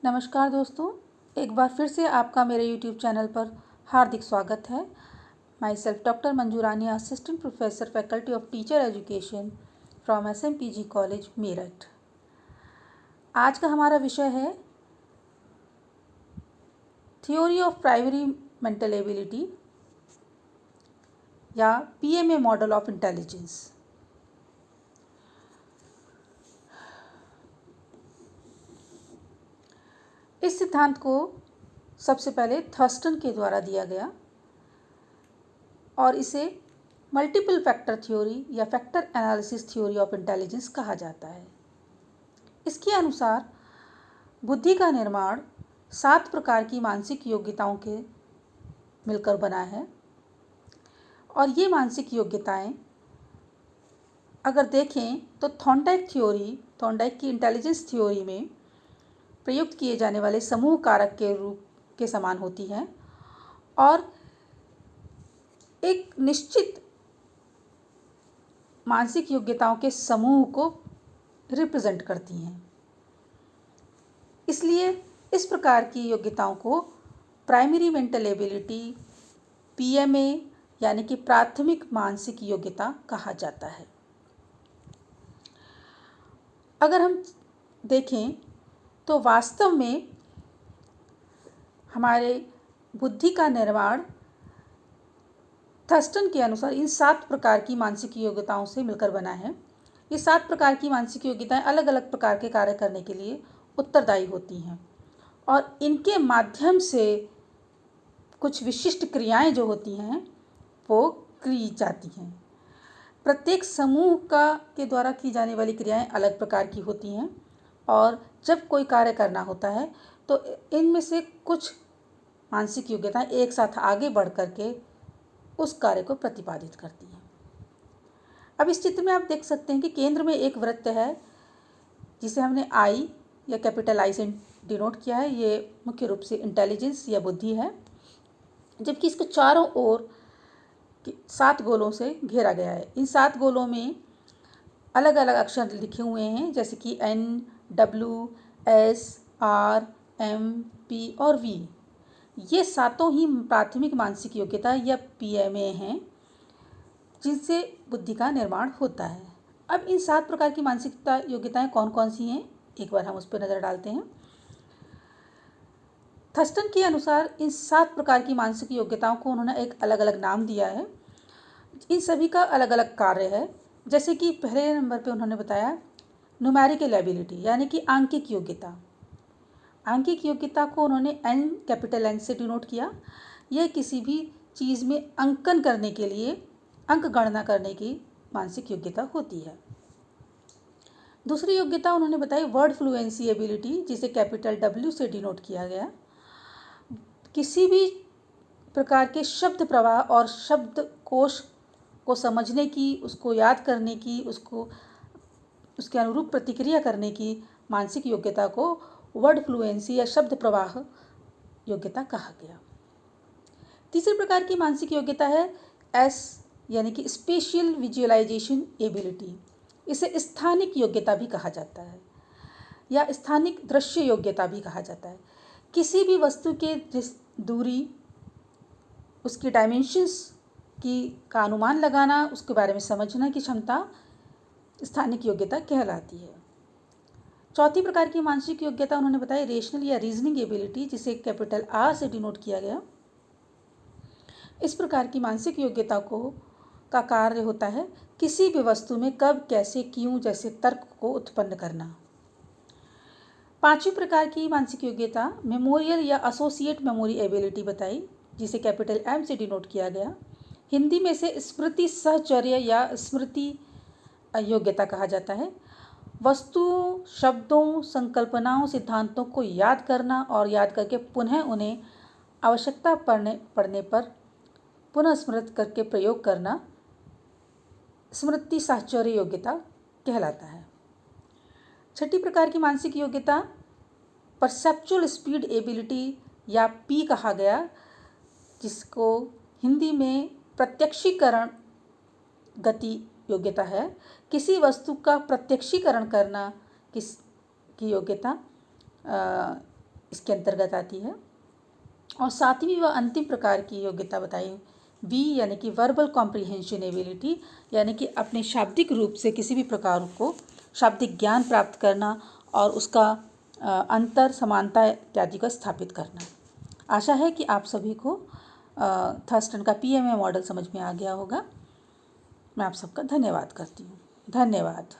नमस्कार दोस्तों, एक बार फिर से आपका मेरे यूट्यूब चैनल पर हार्दिक स्वागत है। My self doctor Manju Rani, assistant professor faculty of teacher education from SMPG college Meerut. आज का हमारा विषय है theory of primary mental ability या PMA मॉडल ऑफ इंटेलिजेंस। इस सिद्धांत को सबसे पहले थर्स्टन के द्वारा दिया गया और इसे मल्टीपल फैक्टर थ्योरी या factor analysis theory of intelligence कहा जाता है। इसके अनुसार बुद्धि का निर्माण 7 प्रकार की मानसिक योग्यताओं के मिलकर बना है और ये मानसिक योग्यताएं अगर देखें तो थॉर्नडाइक की इंटेलिजेंस थ्योरी में प्रयुक्त किए जाने वाले समूह कारक के रूप के समान होती हैं और एक निश्चित मानसिक योग्यताओं के समूह को रिप्रेजेंट करती हैं। इसलिए इस प्रकार की योग्यताओं को प्राइमरी मेंटल एबिलिटी PMA यानी कि प्राथमिक मानसिक योग्यता कहा जाता है। अगर हम देखें तो वास्तव में हमारे बुद्धि का निर्माण थर्स्टन के अनुसार इन 7 प्रकार की मानसिक योग्यताओं से मिलकर बना है। ये 7 प्रकार की मानसिक योग्यताएं अलग अलग प्रकार के कार्य करने के लिए उत्तरदायी होती हैं और इनके माध्यम से कुछ विशिष्ट क्रियाएं जो होती हैं वो की जाती हैं। प्रत्येक समूह के द्वारा की जाने वाली क्रियाएं अलग प्रकार की होती हैं और जब कोई कार्य करना होता है तो इनमें से कुछ मानसिक योग्यताएं एक साथ आगे बढ़ करके उस कार्य को प्रतिपादित करती हैं। अब इस चित्र में आप देख सकते हैं कि केंद्र में एक वृत्त है जिसे हमने I या कैपिटल I से डिनोट किया है। ये मुख्य रूप से इंटेलिजेंस या बुद्धि है, जबकि इसको चारों ओर 7 गोलों से घेरा गया है। इन 7 गोलों में अलग अलग अक्षर लिखे हुए हैं, जैसे कि N, W, S, R, M, P और V। ये सातों ही प्राथमिक मानसिक योग्यता या PMA हैं जिनसे बुद्धि का निर्माण होता है। अब इन 7 प्रकार की मानसिक योग्यताएं कौन कौन सी हैं, एक बार हम उस पर नज़र डालते हैं। थर्स्टन के अनुसार इन 7 प्रकार की मानसिक योग्यताओं को उन्होंने एक अलग अलग नाम दिया है। इन सभी का अलग अलग कार्य है। जैसे कि पहले नंबर पे उन्होंने बताया न्यूमेरिकल एबिलिटी यानी कि आंकिक योग्यता। आंकिक योग्यता को उन्होंने कैपिटल N से डिनोट किया। यह किसी भी चीज़ में अंकन करने के लिए, अंक गणना करने की मानसिक योग्यता होती है। दूसरी योग्यता उन्होंने बताई वर्ड फ्लुएंसी एबिलिटी, जिसे कैपिटल W से डिनोट किया गया। किसी भी प्रकार के शब्द प्रवाह और शब्द कोश को समझने की, उसको याद करने की, उसके अनुरूप प्रतिक्रिया करने की मानसिक योग्यता को वर्ड फ्लुएंसी या शब्द प्रवाह योग्यता कहा गया। तीसरे प्रकार की मानसिक योग्यता है S यानी कि स्पेशियल विजुअलाइजेशन एबिलिटी। इसे स्थानिक योग्यता भी कहा जाता है या स्थानिक दृश्य योग्यता भी कहा जाता है। किसी भी वस्तु के दूरी, उसकी डायमेंशंस का अनुमान लगाना, उसके बारे में समझने की क्षमता स्थानिक योग्यता कहलाती है। चौथी प्रकार की मानसिक योग्यता उन्होंने बताई रेशनल या रीजनिंग एबिलिटी, जिसे कैपिटल R से डिनोट किया गया। इस प्रकार की मानसिक योग्यता का कार्य होता है किसी भी वस्तु में कब, कैसे, क्यों जैसे तर्क को उत्पन्न करना। पांचवी प्रकार की मानसिक योग्यता मेमोरियल या एसोसिएट मेमोरी एबिलिटी बताई, जिसे कैपिटल M से डिनोट किया गया। हिंदी में से स्मृति सहचर्य या स्मृति योग्यता कहा जाता है। वस्तुओं, शब्दों, संकल्पनाओं, सिद्धांतों को याद करना और याद करके पुनः उन्हें आवश्यकता पड़ने पर पुनः स्मृत करके प्रयोग करना स्मृति साहचर्य योग्यता कहलाता है। छठी प्रकार की मानसिक योग्यता परसेप्चुअल स्पीड एबिलिटी या P कहा गया, जिसको हिंदी में प्रत्यक्षीकरण गति योग्यता है। किसी वस्तु का प्रत्यक्षीकरण करना की योग्यता इसके अंतर्गत आती है। और सातवीं व अंतिम प्रकार की योग्यता बताई वी यानी कि वर्बल कॉम्प्रिहेंशन एबिलिटी, यानी कि अपने शाब्दिक रूप से किसी भी प्रकार को शाब्दिक ज्ञान प्राप्त करना और उसका अंतर समानता इत्यादि को स्थापित करना। आशा है कि आप सभी को थर्स्टन का PMA मॉडल समझ में आ गया होगा। मैं आप सबका धन्यवाद करती हूँ। धन्यवाद।